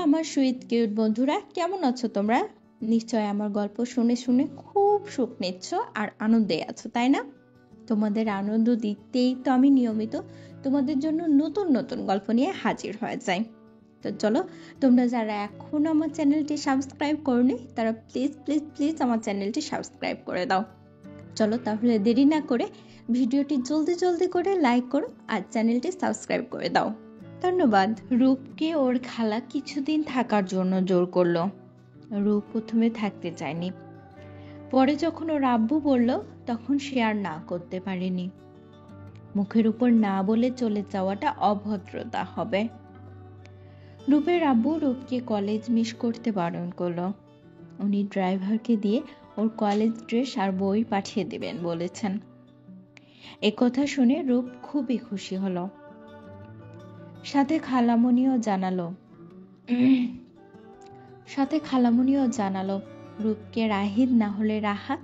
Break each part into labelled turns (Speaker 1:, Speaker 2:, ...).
Speaker 1: আমার sweet cute বন্ধুরা, কেমন আছো তোমরা? নিশ্চয় আমার গল্প শুনে শুনে খুব সুখ নিচ্ছ আর আনন্দে আছো, তাই না? তোমাদের আনন্দ দিতেই তো আমি নিয়মিত তোমাদের জন্য নতুন নতুন গল্প নিয়ে হাজির হয়ে যাই। তো চলো, তোমরা যারা এখন আমার চ্যানেলটি সাবস্ক্রাইব করনি তারা প্লিজ প্লিজ প্লিজ আমার চ্যানেলটি সাবস্ক্রাইব করে দাও। চলো তাহলে দেরি না করে ভিডিওটি জলদি জলদি করে লাইক করো আর চ্যানেলটি সাবস্ক্রাইব করে দাও। ধন্যবাদ। রূপকে ওর খালা কিছুদিন থাকার জন্য জোর করলো। রূপ প্রথমে থাকতে চায়নি, পরে যখন ওর আব্বু বলল তখন সে আর না করতে পারেনি। মুখের উপর না বলে চলে যাওয়াটা অভদ্রতা হবে। রূপের আব্বু রূপকে কলেজ মিস করতে বারণ করলো। উনি ড্রাইভারকে দিয়ে ওর কলেজ ড্রেস আর বই পাঠিয়ে দিবেন বলেছেন। একথা শুনে রূপ খুবই খুশি হলো। সাথে খালামণিও জানালো রূপকে রাহিদ না হলে রাহাত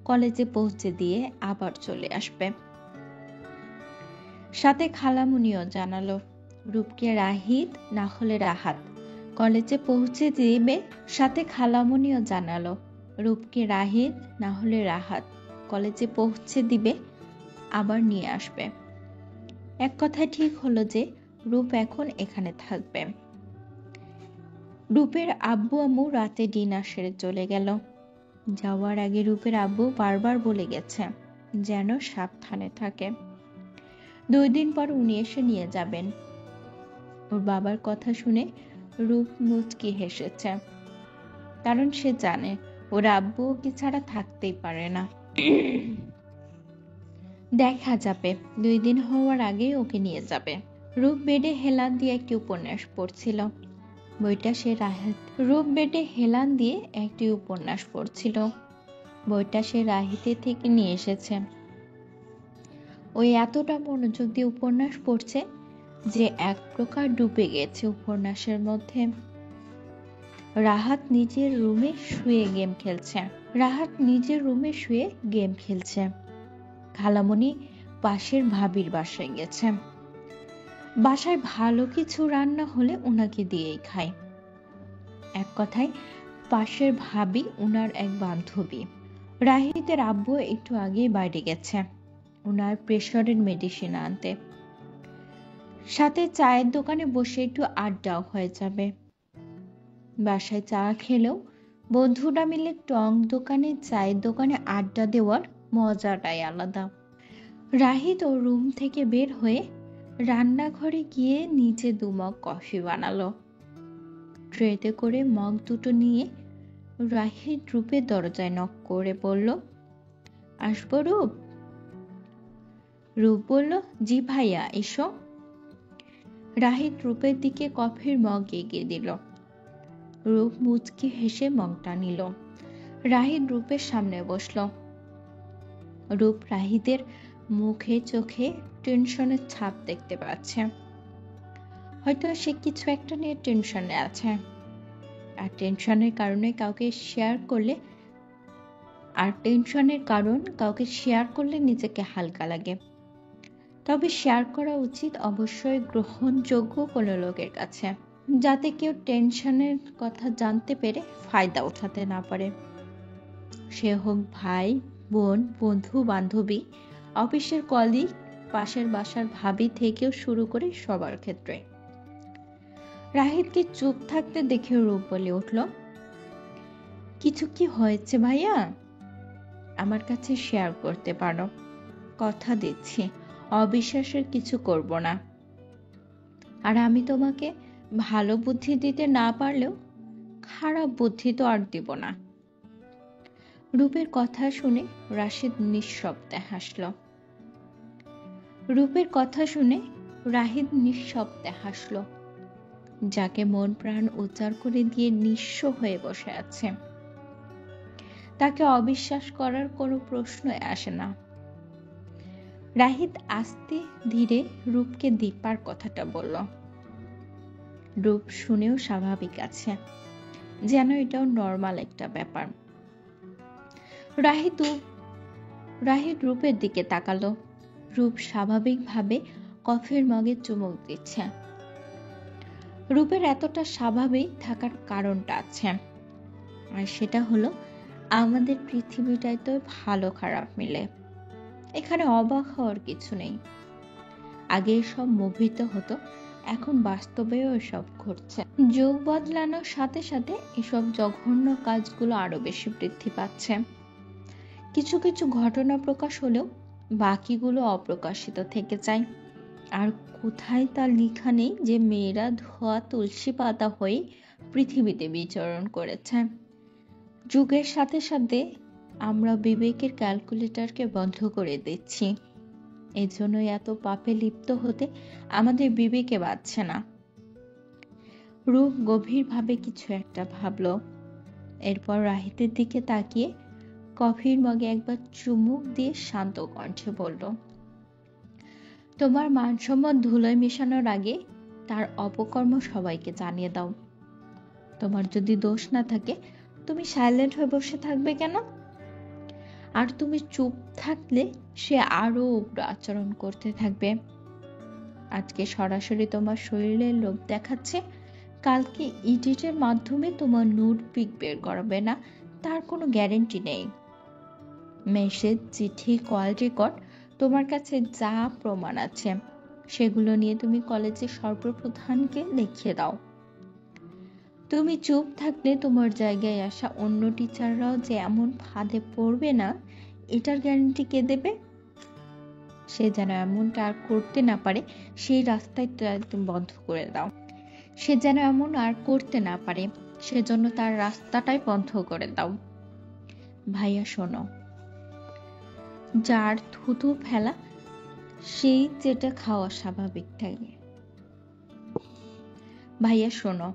Speaker 1: কলেজে পৌঁছে দিয়ে আবার চলে আসবে। সাথে খালামণিও জানালো রূপকে রাহিদ না হলে রাহাত কলেজে পৌঁছে দিবে। সাথে খালামণিও জানালো রূপকে রাহিদ না হলে রাহাত কলেজে পৌঁছে দিবে, আবার নিয়ে আসবে। এক কথায় ঠিক হলো যে রূপ এখন এখানে থাকবে। রূপের আব্বু আম্মু রাতে ডিনার সেরে চলে গেল। যাওয়ার আগে রূপের আব্বু বারবার বলে গেছে যেন সাবধানে থাকে। 2 দিন পর উনি এসে নিয়ে যাবেন। ওর বাবার কথা শুনে রূপ মুচকি হেসেছে, কারণ সে জানে ওর আব্বু ওকে ছাড়া থাকতেই পারে না। দেখা যাবে 2 দিন হওয়ার আগে ওকে নিয়ে যাবে। রূপ বেডে হেলান দিয়ে একটি উপন্যাস পড়ছিল। বইটা সে রাহিতে থেকে নিয়ে এসেছে। ওই এতটা মনোযোগ দিয়ে উপন্যাস পড়ছে যে এক প্রকার ডুবে গেছে উপন্যাসের মধ্যে। রাহাত নিজের রুমে শুয়ে গেম খেলছে। খালামণি পাশের ভাবির বাসায় গেছে। বাসায় ভালো কিছু রান্না হলে ওনাকে দিয়েই খায়। এক কথায় পাশের ভাবি ওনার এক বান্ধবী। রাহিতের আব্বু একটু আগে বাইরে গেছে ওনার প্রেশারের মেডিসিন আনতে। সাথে চায়ের দোকানে বসে একটু আড্ডাও হয়ে যাবে। বাসায় চা খেলেও বন্ধুরা মিলে টং দোকানে চায়ের দোকানে আড্ডা দেওয়ার মজাটাই আলাদা। রাহিত ও রুম থেকে বের হয়ে রান্নাঘরে গিয়ে নিচে 2 মগ কফি বানালো। ট্রেতে করে মগ দুটো নিয়ে রাহিত রূপের দরজায় নক করে বলল, আসবো রূপ? রূপ বলল, জি ভাইয়া এসো। রাহিত রূপের দিকে কফির মগ এগিয়ে দিল। রূপ মুচকি হেসে মগটা নিল। রাহিত রূপের সামনে বসলো। রূপ রাহিতের মুখে চোখে টেনশনের ছাপ দেখতে পাচ্ছে। হয়তো সে কিছু একটা নিয়ে টেনশনে আছে, আর টেনশনের কারণ কাউকে শেয়ার করলে নিজেকে হালকা লাগে। তবে শেয়ার করা উচিত অবশ্যই গ্রহণযোগ্য কোনো লোকের কাছে, যাতে কেউ টেনশনের কথা জানতে পেরে ফায়দা উঠাতে না পারে। সে হোক ভাই, বোন, বন্ধু, বান্ধবী, অফিসের কলিগ, পাশের বাসার ভাবি থেকেও শুরু করে সবার ক্ষেত্রে। রাহিতকে চুপ থাকতে দেখে রূপ বলে উঠল, কিছু কি হয়েছে ভাইয়া? আমার কাছে শেয়ার করতে পারো, কথা দিচ্ছি অবিশ্বাসের কিছু করব না। আর আমি তোমাকে ভালো বুদ্ধি দিতে না পারলেও খারাপ বুদ্ধি তো আর দিব না। রূপের কথা শুনে রাহিত নিঃশব্দে হাসলো। যাকে মন প্রাণ উজাড় করে দিয়ে নিঃস্ব হয়ে বসে আছে, তাকে অবিশ্বাস করার কোনো প্রশ্নই আসে না। রাহিত আস্তে ধীরে রূপকে দীপার কথাটা বলল। রূপ শুনেও স্বাভাবিক আছে, যেন এটাও নর্মাল একটা ব্যাপার। রাহিত রূপের দিকে তাকালো। রূপ স্বাভাবিকভাবে কফির মগে চুমুক দিচ্ছে। রূপের এতটা স্বাভাবিক থাকার কারণটা আছে, আর সেটা হলো আমাদের পৃথিবীটাই তো ভালো খারাপ মিলে। এখানে অবাক হওয়ার কিছু নেই। আগে এসব মুভিতে হতো, এখন বাস্তবেও এসব ঘটছে। যুগ বদলানোর সাথে সাথে এসব জঘন্য কাজগুলো আরো বেশি বৃদ্ধি পাচ্ছে। কিছু কিছু ঘটনা প্রকাশ হলেও বাকিগুলো অপ্রকাশিত থেকে যায়। আর কোথায় তা লেখা নেই যে মেয়েরা ধোয়া তুলসী পাতা হয়ে পৃথিবীতে বিচরণ করেছে। যুগের সাথে সাথে আমরা বিবেকের ক্যালকুলেটরকে বন্ধ করে দিচ্ছি। এজন্যই এত পাপে লিপ্ত হতে আমাদের বিবেকে বাঁচছে না। রূপ গভীরভাবে কিছু একটা ভাবলো, এরপর রাহিতের দিকে তাকিয়ে কফির মগে একবার চুমুক দিয়ে শান্ত কণ্ঠে বলল, তোমার মানসম্মান ধুলোয় মেশানোর আগে তার অপকর্ম সবাইকে জানিয়ে দাও। তোমার যদি দোষ না থাকে তুমি সাইলেন্ট হয়ে বসে থাকবে কেন? আর তুমি চুপ থাকলে সে আরো উগ্র আচরণ করতে থাকবে। আজকে সরাসরি তোমার শরীরের লোভ দেখাচ্ছে, কালকে এডিটের মাধ্যমে তোমার নুড পিক বের করবে না তার কোনো গ্যারেন্টি নেই। মেসেজ, চিঠি, কল রেকর্ড, তোমার কাছে যা প্রমাণ আছে সেগুলো নিয়ে তুমি কলেজের সর্বপ্রধানকে দেখিয়ে দাও। তুমি চুপ থাকলে তোমার জায়গায় আসা অন্য টিচাররাও যে এমন ফাঁদে পড়বে না এটার গ্যারান্টি কে দেবে? সে যেন এমনটা আর করতে না পারে সেই রাস্তায় তুমি বন্ধ করে দাও। সে যেন এমন আর করতে না পারে সেজন্য তার রাস্তাটাই বন্ধ করে দাও। ভাইয়া শোনো, যার থুতু ফেলা সেই যেটা খাওয়া স্বাভাবিক থাকে। ভাইয়া শোনো,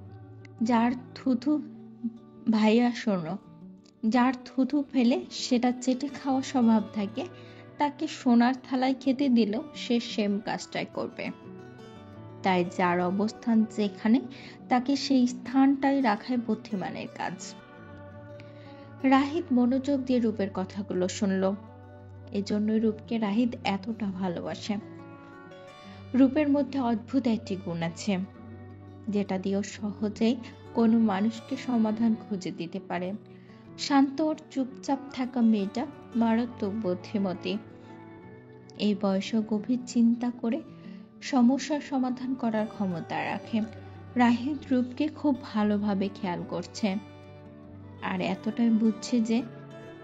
Speaker 1: যার থুতু ফেলে সেটা চেটে খাওয়া স্বভাব থাকে, তাকে সোনার থালায় খেতে দিলেও সে সেম কাজটাই করবে। তাই যার অবস্থান যেখানে তাকে সেই স্থানটাই রাখাই বুদ্ধিমানের কাজ। রাহিত মনোযোগ দিয়ে রূপের কথাগুলো শুনল। এজন্যই রূপকে রাহিত এতটা ভালোবাসে। রূপের মধ্যে অদ্ভুত একটি গুণ আছে, যেটা দিয়েও সহজেই কোনো মানুষকে সমাধান খুঁজে দিতে পারে। শান্ত আর চুপচাপ থাকা মেয়েটা মারাত্মক বুদ্ধিমতী। এই বয়সে গভীর চিন্তা করে সমস্যার সমাধান করার ক্ষমতা রাখে। রাহিত রূপকে খুব ভালোভাবে খেয়াল করছে, আর এতটাই বুঝছে যে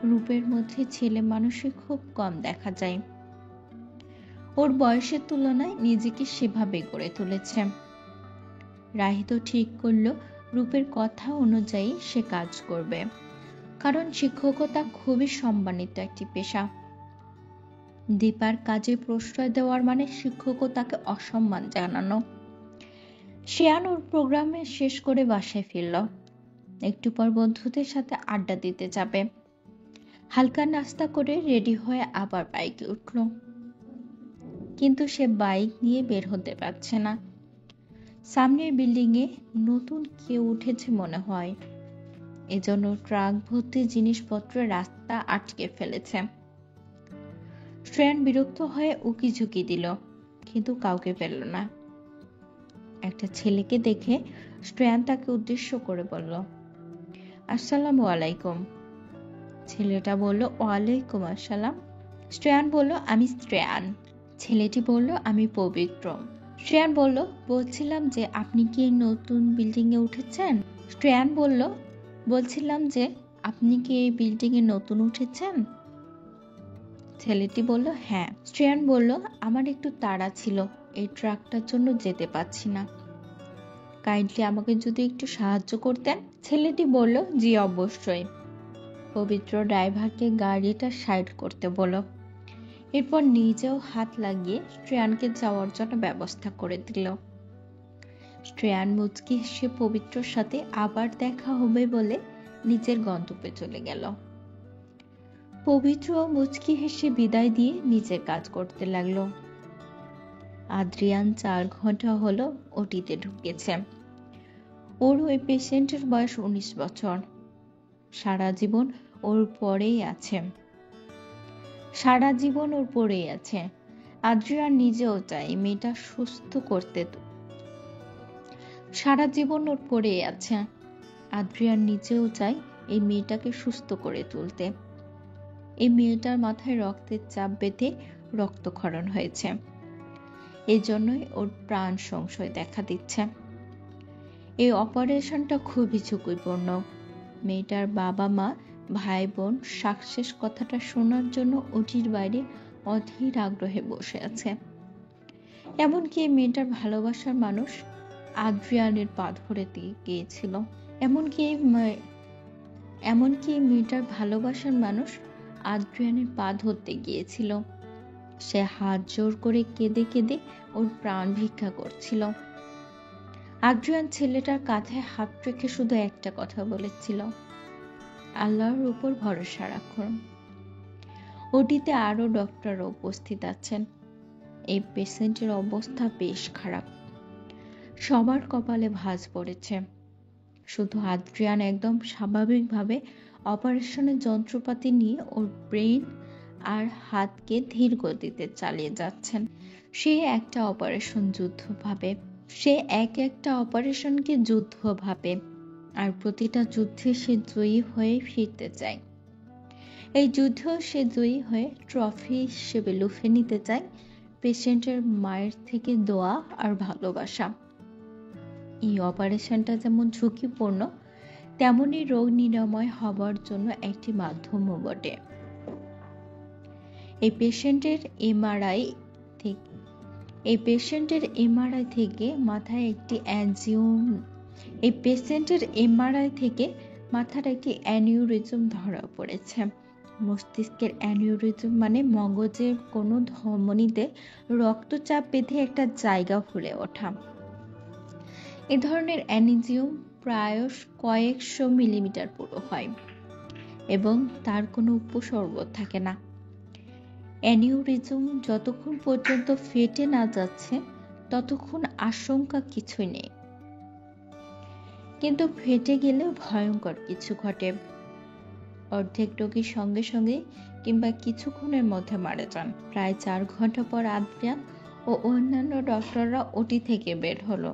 Speaker 1: রূপের মধ্যে ছেলে মানুষই খুব কম দেখা যায়। ওর বয়সের তুলনায় নিজেকে সেভাবে গড়ে তুলেছে। রাহিত ঠিক করলো রূপের কথা অনুযায়ী সে কাজ করবে, কারণ শিক্ষকতা খুবই সম্মানিত একটি পেশা। দীপার কাজে প্রশ্রয় দেওয়ার মানে শিক্ষকতাকে অসম্মান জানানো। শিয়ান ওর প্রোগ্রামে শেষ করে বাসায় ফিরল। একটু পর বন্ধুদের সাথে আড্ডা দিতে যাবে। হালকা নাস্তা করে রেডি হয়ে আবার বাইকে উঠল, কিন্তু সে বাইক নিয়ে বের হতে পারছে না। সামনের বিল্ডিংয়ে নতুন কেউ উঠেছে মনে হয়, এজন্য ট্রাক ভর্তি জিনিসপত্র রাস্তা আটকে ফেলেছে। শ্রেয়ান বিরক্ত হয়ে উকি ঝুঁকি দিল, কিন্তু কাউকে পেল না। একটা ছেলেকে দেখে শ্রেয়ান তাকে উদ্দেশ্য করে বলল, আসসালামু আলাইকুম। ছেলেটা বলল, ওয়ালাইকুম আসসালাম। শ্রেয়ান বলল, আমি শ্রেয়ান। ছেলেটি বলল, আমি পবিত্র। শ্রেয়ান বলল, বলছিলাম যে আপনি কি নতুন বিল্ডিং এ উঠেছেন? শ্রেয়ান বলল, বলছিলাম যে আপনি কি এই বিল্ডিং এ নতুন উঠেছেন? ছেলেটি বলল, হ্যাঁ। শ্রেয়ান বলল, আমার একটু তাড়া ছিল, এই ট্রাকটার জন্য যেতে পারছি না। কাইন্ডলি আমাকে যদি একটু সাহায্য করতেন। ছেলেটি বলল, জি অবশ্যই। পবিত্র ড্রাইভারকে গাড়িটা সাইড করতে বলল। এরপর নিজেও হাত লাগিয়ে শ্রেয়ানকে যাওয়ার জন্য ব্যবস্থা করে দিল। শ্রেয়ান মুচকি হেসে পবিত্রর সাথে আবার দেখা হবে বলে নিজের গন্তব্যে চলে গেল। পবিত্র মুচকি হেসে বিদায় দিয়ে নিজের কাজ করতে লাগলো। আদ্রিয়ান 4 ঘন্টা হলো ওটিতে ঢুকেছে। ওর ওই পেশেন্টের বয়স 19 বছর। সারা জীবন ওর পরেই আছে। আদ্রিয়ান নিজেও চায় মেয়েটা সুস্থ করতে। সারা জীবন ওর পড়েই আছে। আদ্রিয়ান নিজেও চায় এই মেয়েটাকে সুস্থ করে তুলতে। এই মেয়েটার মাথায় রক্তের চাপ বেঁধে রক্তক্ষরণ হয়েছে, এই জন্যই ওর প্রাণ সংশয় দেখা দিচ্ছে। এই অপারেশনটা খুবই ঝুঁকিপূর্ণ। মেয়েটার বাবা মা ভাই বোন সাকসেস কথাটা শোনার জন্য ওটির বাইরে অধীর আগ্রহে বসে আছে। এমনকি এই মেয়েটার ভালোবাসার মানুষ আদ্রিয়ানের পা ধরে গিয়েছিল। এমনকি এই মেয়েটার ভালোবাসার মানুষ আদ্রিয়ানের পা ধরতে গিয়েছিল। সে হাত জোর করে কেঁদে কেঁদে ওর প্রাণ ভিক্ষা করছিল। আদ্রিয়ান ছেলেটার কাঁধে হাত রেখে শুধু একটা কথা বলেছিল, আল্লাহর উপর ভরসা রাখুন। ওটিতে আরো ডক্টরও উপস্থিত আছেন। এই পেশেন্টের অবস্থা বেশ খারাপ। সবার কপালে ভাঁজ পড়েছে। শুধু আদ্রিয়ান একদম স্বাভাবিকভাবে অপারেশনের যন্ত্রপাতি নিয়ে ওর ব্রেন আর হাতকে ধীর গতিতে চালিয়ে যাচ্ছেন। সে একটা অপারেশনকে যুদ্ধ ভাবে, আর প্রতিটা যুদ্ধে সে জয়ী হয়ে ফিরতে চায়। এই যুদ্ধেও সে জয়ী হয়ে ট্রফি হিসেবে লুফে নিতে চায় পেশেন্টের মায়ের থেকে দোয়া আর ভালোবাসা। এই অপারেশনটা যেমন ঝুঁকিপূর্ণ, তেমনই রোগ নিরাময় হবার জন্য একটি মাধ্যমও বটে। এই পেশেন্টের এমআরআই থেকে মাথার একটি অ্যানিউরিজম ধরা পড়েছে। মস্তিষ্কের অ্যানিউরিজম মানে মগজের কোনো ধমনীতে রক্তচাপ বেঁধে একটা জায়গা ফুলে ওঠা। এ ধরনের অ্যানিজিওম প্রায় কয়েকশো মিলিমিটার পুরো হয় এবং তার কোনো উপসর্গ থাকে না। অ্যানিউরিজম যতক্ষণ পর্যন্ত ফেটে না যাচ্ছে ততক্ষণ আশঙ্কা কিছুই নেই, কিন্তু ফেটে গেলে ভয়ঙ্কর কিছু ঘটে। অর্ধেক রোগী সঙ্গে সঙ্গে কিংবা কিছুক্ষণের মধ্যে মারা যান। প্রায় 4 ঘন্টা পর আদ্রিয়ান ও অন্যান্য ডক্টররা ওটি থেকে বের হলো।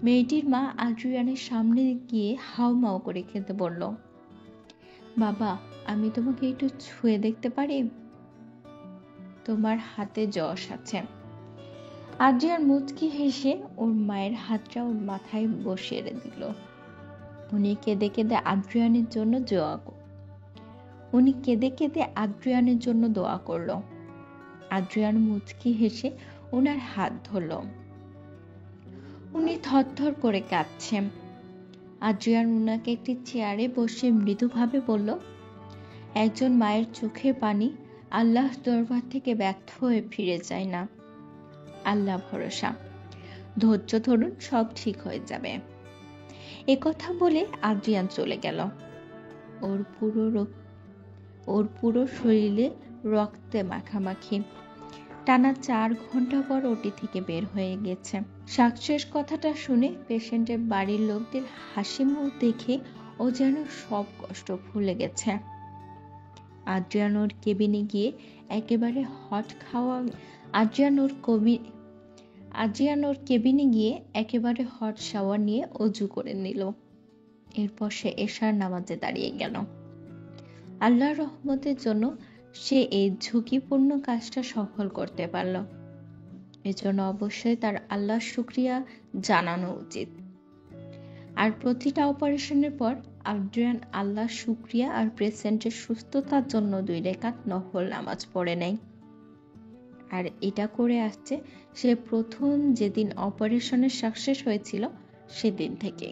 Speaker 1: মেয়েটির মা আদ্রিয়ানের সামনে গিয়ে হাউমাউ করে খেতে বলল, বাবা, আমি তোমাকে একটু ছুঁয়ে দেখতে পারি? তোমার হাতে যশ আছে। আদ্রিয়ান মুচকি হেসে ওর মায়ের হাতটা ওর মাথায় বসিয়ে দিল। উনি কেঁদে কেঁদে আদ্রিয়ানের জন্য দোয়া করলো। আদ্রিয়ান মুচকি হেসে ওনার হাত ধরল। উনি থরথর করে কাঁদছেন। আদ্রিয়ান উনাকে একটি চেয়ারে বসে মৃদুভাবে বলল, একজন মায়ের চোখের পানি আল্লাহর দরবার থেকে ব্যর্থ হয়ে ফিরে যায় না। আল্লাহ ভরসা, ধৈর্য ধরুন, সব ঠিক হয়ে যাবে। একথা বলে আদ্রিয়ান চলে গেল। ওর পুরো শরীরে রক্তে মাখামাখি। টানা 4 ঘন্টা পর ওটি থেকে বের হয়ে গেছে। সাকসেস কথাটা শুনে পেশেন্টের বাড়ির লোকদের হাসি মুখ দেখে ও যেন সব কষ্ট ভুলে গেছে। আদ্রিয়ান ওর কেবিনে গিয়ে একেবারে হট শাওয়ার নিয়ে অজু করে নিল। এরপর সে এশার নামাজে দাঁড়িয়ে গেল। আল্লাহর রহমতের জন্য সে এই ঝুঁকিপূর্ণ কাজটা সফল করতে পারল। এজন্য অবশ্যই তার আল্লাহর শুকরিয়া জানানো উচিত। আর প্রতিটা অপারেশনের পর আদ্রিয়ান আল্লাহর শুকরিয়া আর পেশেন্টের সুস্থতার জন্য 2 রাকাত নফল নামাজ পড়ে নেয়। আর এটা করে আসছে সে প্রথম যেদিন অপারেশনের সাকসেস হয়েছিল সেদিন থেকে।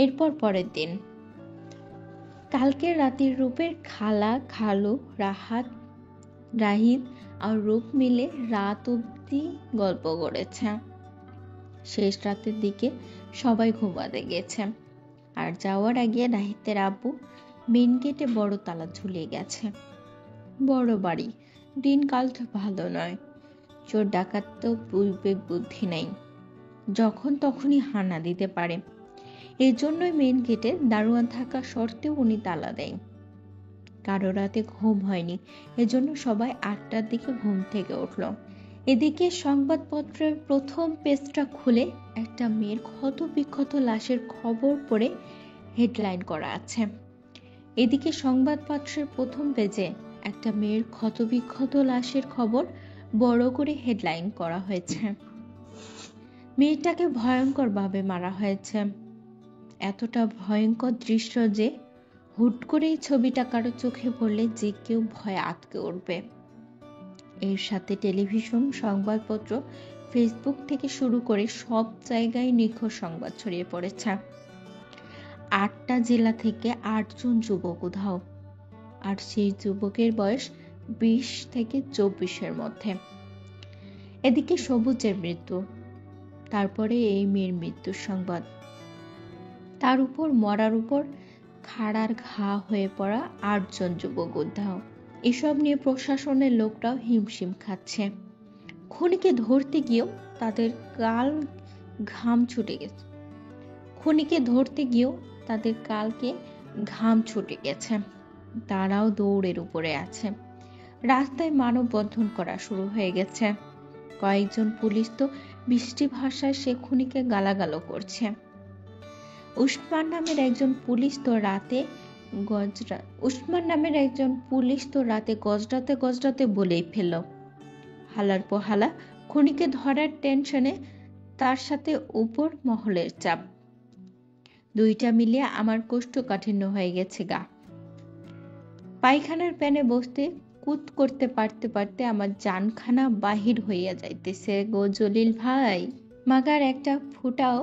Speaker 1: এরপর পরের দিন কালকের রাতের রূপের খালা, খালু, রাহিদ আর রূপ মিলে রাত অবধি গল্প করেছে। শেষ রাতের দিকে সবাই ঘুমাতে গেছে। আর যাওয়ার আগে রাহিদের আব্বু মেন গেটে বড় তালা ঝুলিয়ে গেছে। বড় বাড়ি, দিনকাল তো ভালো নয়। চোর ডাকাত তো বিবেক বুদ্ধি নেই, যখন তখনই হানা দিতে পারে। এজন্যই মেন গেটে দারোয়ান থাকা সত্ত্বেও উনি তালা দেয়। কারো রাতে ঘুম হয়নি, এজন্য সবাই 8টার দিকে ঘুম থেকে উঠল। এদিকে সংবাদপত্রের প্রথম পেজটা খুলে একটা মেয়ের ক্ষতবিক্ষত লাশের খবর পড়ে হেডলাইন করা আছে। এদিকে সংবাদপত্রের প্রথম পেজে একটা মেয়ের ক্ষতবিক্ষত লাশের খবর বড় করে হেডলাইন করা হয়েছে। মেয়েটাকে ভয়ঙ্করভাবে মারা হয়েছে। এতটা ভয়ঙ্কর দৃশ্য যে হুট করেই ছবিটা কারো চোখে পড়লে যে কেউ ভয়ে আঁতকে উঠবে। এর সাথে টেলিভিশন, সংবাদপত্র, ফেসবুক থেকে শুরু করে সব জায়গায় নিখোঁজ সংবাদ ছড়িয়ে পড়েছে। 8টা জেলা থেকে 8 জন যুবক উধাও, আর সেই যুবকের বয়স 20 থেকে 24-এর মধ্যে। এদিকে সবুজের মৃত্যু, তারপরে এই মেয়ের মৃত্যুর সংবাদ, তার উপর মরার উপর খাড়ার ঘা হয়ে পড়া 8 জন যুবক উধাও। এসব নিয়ে প্রশাসনের লোকরাও হিমশিম খাচ্ছে। খুনিকে ধরতে গিয়েও তাদের কালকে ঘাম ছুটে গেছে। তারাও দৌড়ের উপরে আছে। রাস্তায় মানববন্ধন করা শুরু হয়ে গেছে। কয়েকজন পুলিশ তো বৃষ্টি ভাষায় সে খুনিকে গালাগালও করছে। উসমান নামের একজন পুলিশ তো রাতে গজরাতে বলেই ফেলল, হালার পোহালা খুনিকে ধরার টেনশনে তার সাথে উপর মহলের চাপ, দুইটা মিলিয়ে আমার কোষ্ঠকাঠিন্য হয়ে গেছে গা। পায়খানার প্যানে বসতে কুত করতে পারতে পারতে আমার জানখানা বাহির হইয়া যাইতেছে গো জলিল ভাই। মাগার একটা ফুটাও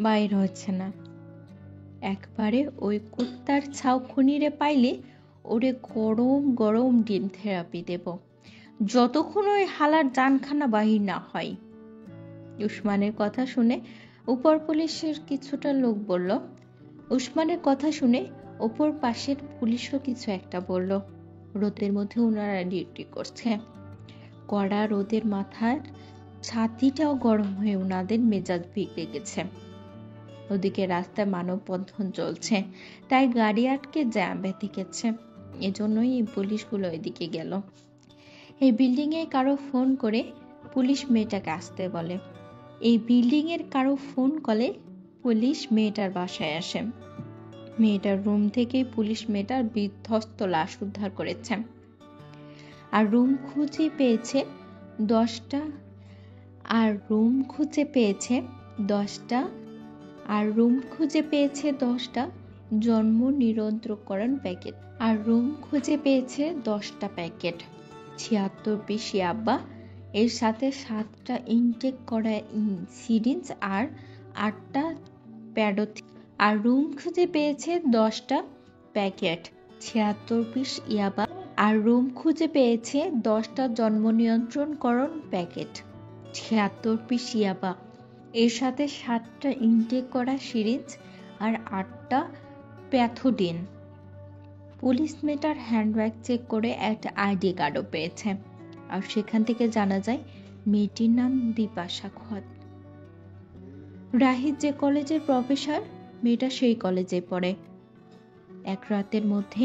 Speaker 1: বাইর হচ্ছে না। একবারে ওই কুত্তার ছাও খুনিরে পাইলে ওরে গরম গরম ডিম থেরাপি দেব, যতক্ষণ ওই হালার জানখানা বাহির না হয়। উসমানের কথা শুনে উপর পুলিশের কিছুটা লোক বলল। উসমানের কথা শুনে ওপর পাশের পুলিশও কিছু একটা বলল। রোদের মধ্যে ওনারা ডিউটি করছে। কড়া রোদের মাথার ছাতিটাও গরম হয়ে ওনাদের মেজাজ বিগড়ে গেছে। ওদিকে রাস্তায় মানববন্ধন চলছে, তাই গাড়ি আটকে জ্যাম বেঁধে গেছে। এজন্যই এই পুলিশগুলো এদিকে গেল। এই বিল্ডিংয়ে কারো ফোন করে পুলিশ মেয়েটাকে আসতে বলে। এই বিল্ডিংয়ের কারো ফোন কলে পুলিশ মেয়েটার বাসায় আসে। মেয়েটার রুম থেকেই পুলিশ মেয়েটার বিধ্বস্ত লাশ উদ্ধার করেছে। আর রুম খুঁজে পেয়েছে 10টা জন্ম নিরন্তরকরণ প্যাকেট। 76 পিস ইয়াবা, এর সাথে 7টা ইনটেক করা সিরিঞ্জ আর 8টা প্যাডোথিন। আর রুম খুঁজে পেয়েছে 10টা প্যাকেট, 76 পিস ইয়াবা, আর রুম খুঁজে পেয়েছে 10টা জন্ম নিয়ন্ত্রণকরণ প্যাকেট, 76 পিস ইয়াবা, এর সাথে 7টা ইনটেক করা সিরিঞ্জ আর 8টা প্যাথোডিন। পুলিশ মেয়েটার হ্যান্ডব্যাগ চেক করে একটা আইডি কার্ডও পেয়েছে। আর সেখান থেকে জানা যায় মেয়েটির নাম দীপা সাখাওয়াত। রাহিদ যে কলেজের প্রফেসর, মেয়েটা সেই কলেজে পড়ে। এক রাতের মধ্যে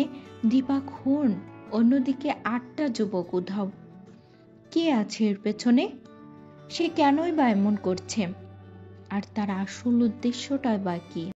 Speaker 1: দীপা খুন, অন্যদিকে 8টা যুবক উধাও। কে আছে এর পেছনে? সে কেনই বা এমন করছে? আর তার আসল উদ্দেশ্যটা বা কি?